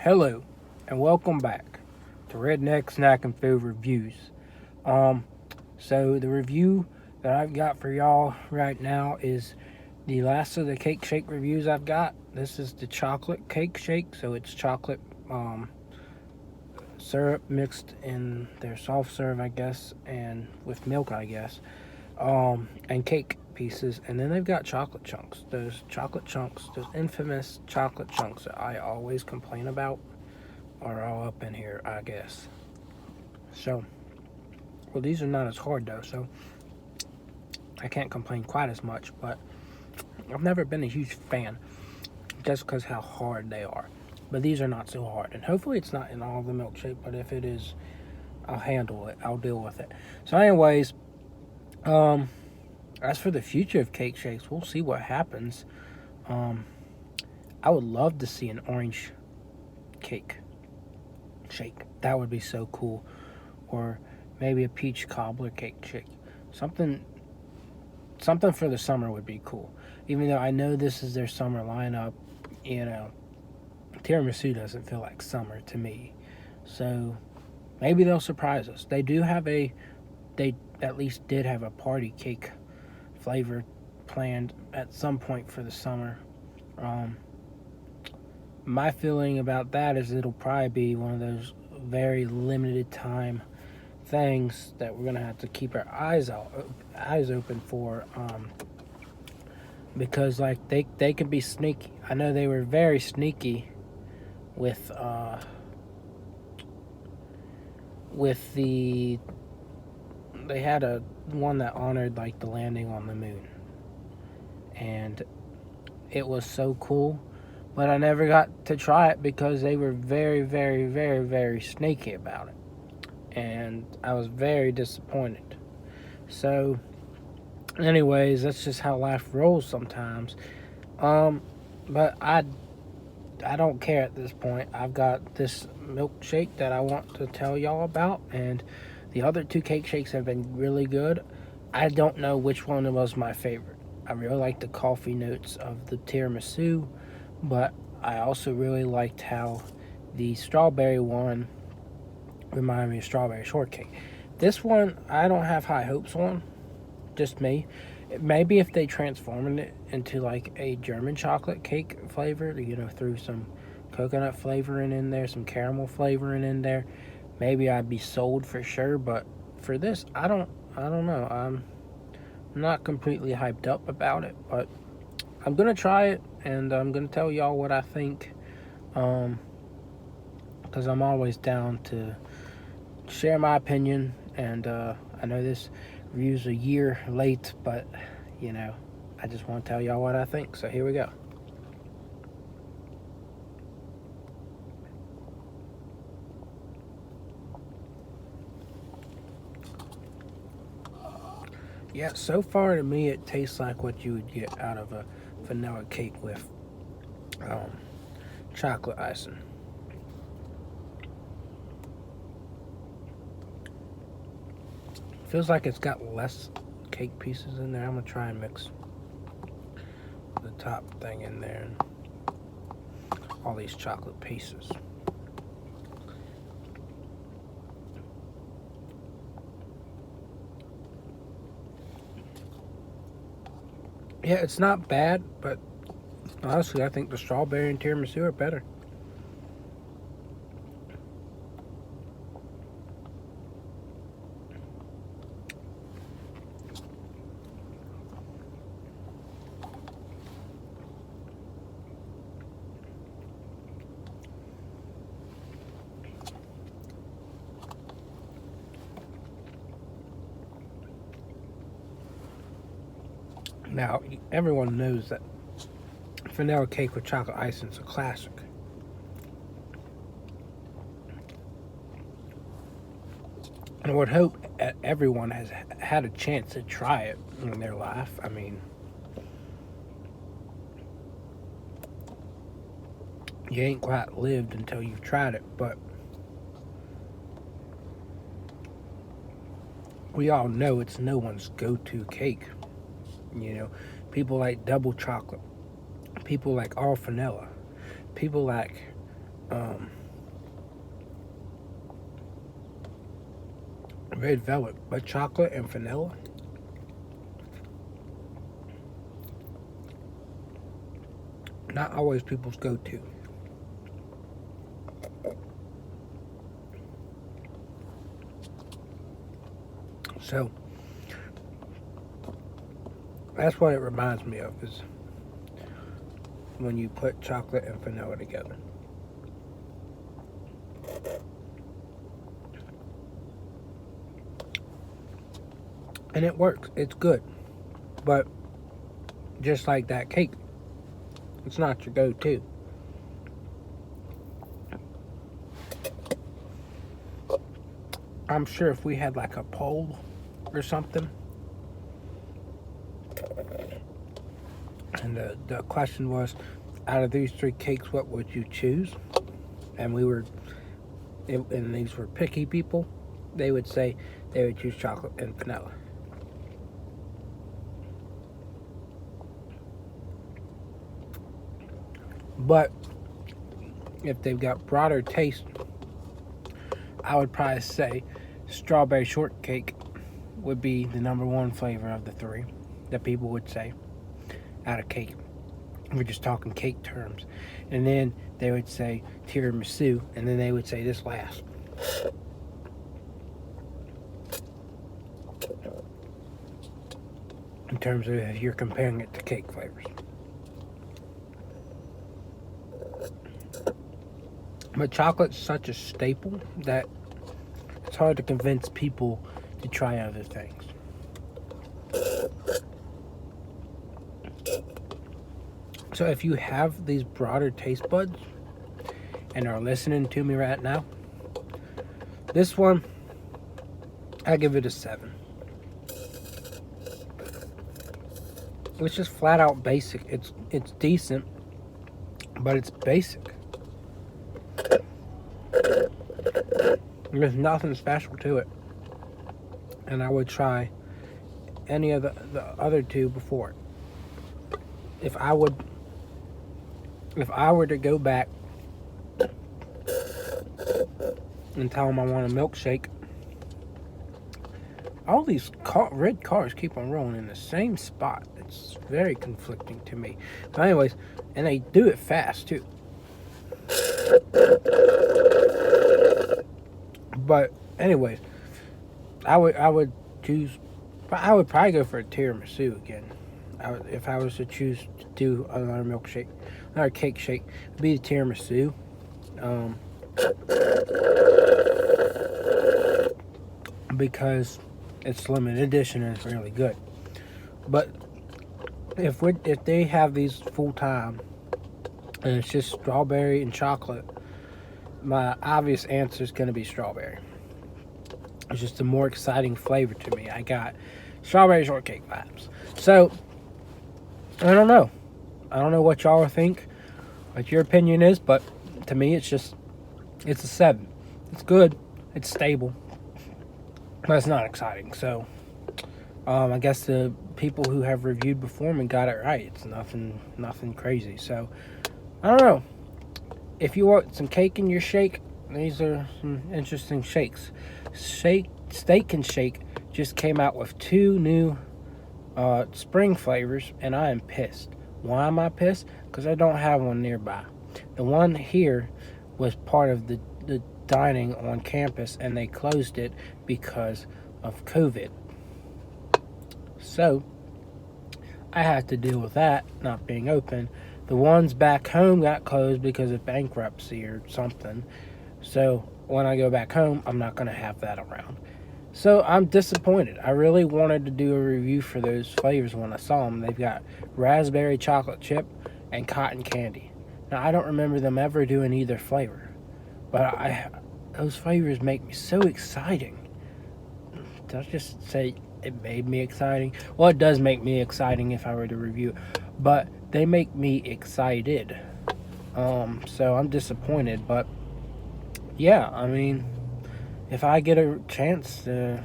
Hello, and welcome back to Redneck Snack and Food Reviews. Um, so the review that I've got for y'all right now is the last of the cake shake reviews I've got. This is the chocolate cake shake, so it's chocolate syrup mixed in their soft serve, I guess, and with milk, I guess, and cake pieces, and then they've got chocolate chunks. Those chocolate chunks, those infamous chocolate chunks that I always complain about are all up in here, I guess. So, well, these are not as hard though, so I can't complain quite as much. But I've never been a huge fan just because how hard they are. But these are not so hard, and hopefully it's not in all the milkshake. But if it is, I'll handle it. I'll deal with it. So, anyways, um, as for the future of cake shakes, we'll see what happens. Um, I would love to see an orange cake shake. That would be so cool. Or maybe a peach cobbler cake shake. Something something for the summer would be cool. Even though I know this is their summer lineup, you know, tiramisu doesn't feel like summer to me. So maybe they'll surprise us. They at least did have a party cake flavor planned at some point for the summer. Um, my feeling about that is it'll probably be one of those very limited time things that we're gonna have to keep our eyes open for, because like they can be sneaky. I know they were very sneaky with the they had a one that honored like the landing on the moon, and it was so cool, but I never got to try it because they were very sneaky about it, and I was very disappointed. So anyways, that's just how life rolls sometimes. Um, but I don't care at this point. I've got this milkshake that I want to tell y'all about, and the other two cake shakes have been really good. I don't know which one was my favorite. I really like the coffee notes of the tiramisu, but I also really liked how the strawberry one reminded me of strawberry shortcake. This one I don't have high hopes on, just me. Maybe if they transformed it into like a German chocolate cake flavor, through some coconut flavoring in there, some caramel flavoring in there, maybe I'd be sold for sure. But for this, I don't know. I'm not completely hyped up about it, but I'm gonna try it and I'm gonna tell y'all what I think. Um, because I'm always down to share my opinion, and I know this review's a year late, but you know, I just want to tell y'all what I think. So here we go. Yeah, so far to me, it tastes like what you would get out of a vanilla cake with um, chocolate icing. Feels like it's got less cake pieces in there. I'm gonna try and mix the top thing in there and all these chocolate pieces. Yeah, it's not bad, but honestly, I think the strawberry and tiramisu are better. Now, everyone knows that vanilla cake with chocolate icing is a classic. And I would hope everyone has had a chance to try it in their life. I mean, you ain't quite lived until you've tried it, but we all know it's no one's go-to cake. You know, people like double chocolate, people like all vanilla, people like um, red velvet, but chocolate and vanilla. Not always people's go-to. So that's what it reminds me of, is when you put chocolate and vanilla together. And it works. It's good. But just like that cake, it's not your go-to. I'm sure if we had like a poll or something, and the question was, out of these three cakes, what would you choose? And and these were picky people, they would say they would choose chocolate and vanilla. But if they've got broader taste, I would probably say strawberry shortcake would be the number one flavor of the three that people would say out of cake. We're just talking cake terms. And then they would say tiramisu, and then they would say this last. In terms of if you're comparing it to cake flavors. But chocolate's such a staple that it's hard to convince people to try other things. So if you have these broader taste buds and are listening to me right now, this one, I give it a 7. It's just flat out basic. It's decent, but it's basic. There's nothing special to it. And I would try any of the other two before it. If I were to go back and tell them I want a milkshake, all these red cars keep on rolling in the same spot. It's very conflicting to me. But anyways, and they do it fast too. But anyways, I would choose. I would probably go for a tiramisu again. If I was to choose to do another milkshake, another cake shake, it'd be the tiramisu. Because it's limited edition and it's really good. But if they have these full time and it's just strawberry and chocolate, my obvious answer is going to be strawberry. It's just a more exciting flavor to me. I got strawberry shortcake vibes. So I don't know. I don't know what y'all think, what your opinion is, but to me it's a 7. It's good. It's stable. But it's not exciting. So I guess the people who have reviewed before me got it right. It's nothing crazy. So I don't know. If you want some cake in your shake, these are some interesting shakes. Steak and Shake just came out with 2 new spring flavors, and I am pissed. Why am I pissed? Because I don't have one nearby. The one here was part of the dining on campus, and they closed it because of COVID. So I had to deal with that not being open. The ones back home got closed because of bankruptcy or something. So when I go back home, I'm not going to have that around. So I'm disappointed. I really wanted to do a review for those flavors when I saw them. They've got raspberry chocolate chip and cotton candy. Now, I don't remember them ever doing either flavor. But those flavors make me so exciting. Did I just say it made me exciting? Well, it does make me exciting if I were to review it. But they make me excited. So I'm disappointed. But yeah, I mean, if I get a chance to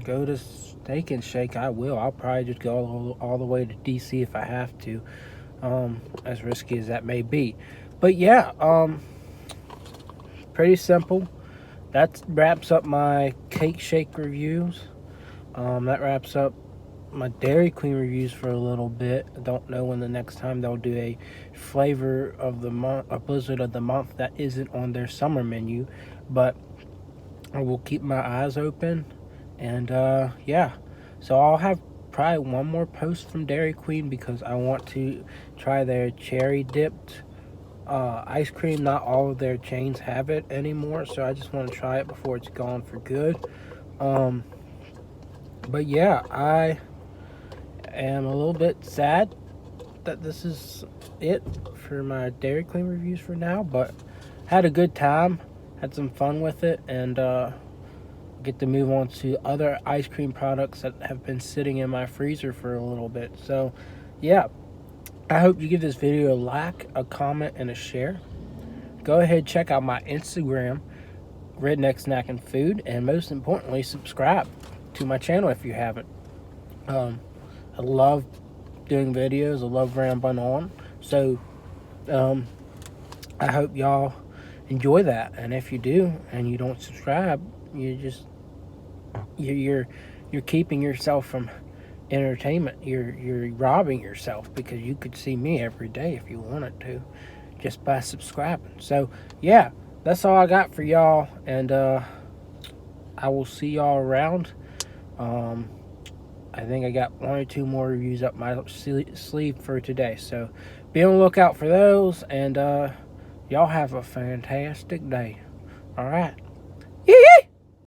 go to Steak and Shake, I will. I'll probably just go all the way to DC if I have to, as risky as that may be. But yeah, pretty simple. That wraps up my Cake Shake reviews. That wraps up my Dairy Queen reviews for a little bit. I don't know when the next time they'll do a flavor of the month, a blizzard of the month that isn't on their summer menu, but I will keep my eyes open. And yeah, so I'll have probably one more post from Dairy Queen because I want to try their cherry dipped ice cream. Not all of their chains have it anymore, so I just want to try it before it's gone for good. But yeah, I am a little bit sad that this is it for my Dairy Queen reviews for now, but had a good time, had some fun with it, and get to move on to other ice cream products that have been sitting in my freezer for a little bit. So yeah, I hope you give this video a like, a comment, and a share. Go ahead, check out my Instagram, Redneck Snacking Food, and most importantly, subscribe to my channel if you haven't. I love doing videos. I love rambling on. So I hope y'all enjoy that. And if you do and you don't subscribe, you're keeping yourself from entertainment. You're robbing yourself, because you could see me every day if you wanted to, just by subscribing. So yeah, that's all I got for y'all, and I will see y'all around. I think I got 1 or 2 more reviews up my sleeve for today, so be on the lookout for those, and y'all have a fantastic day. All right.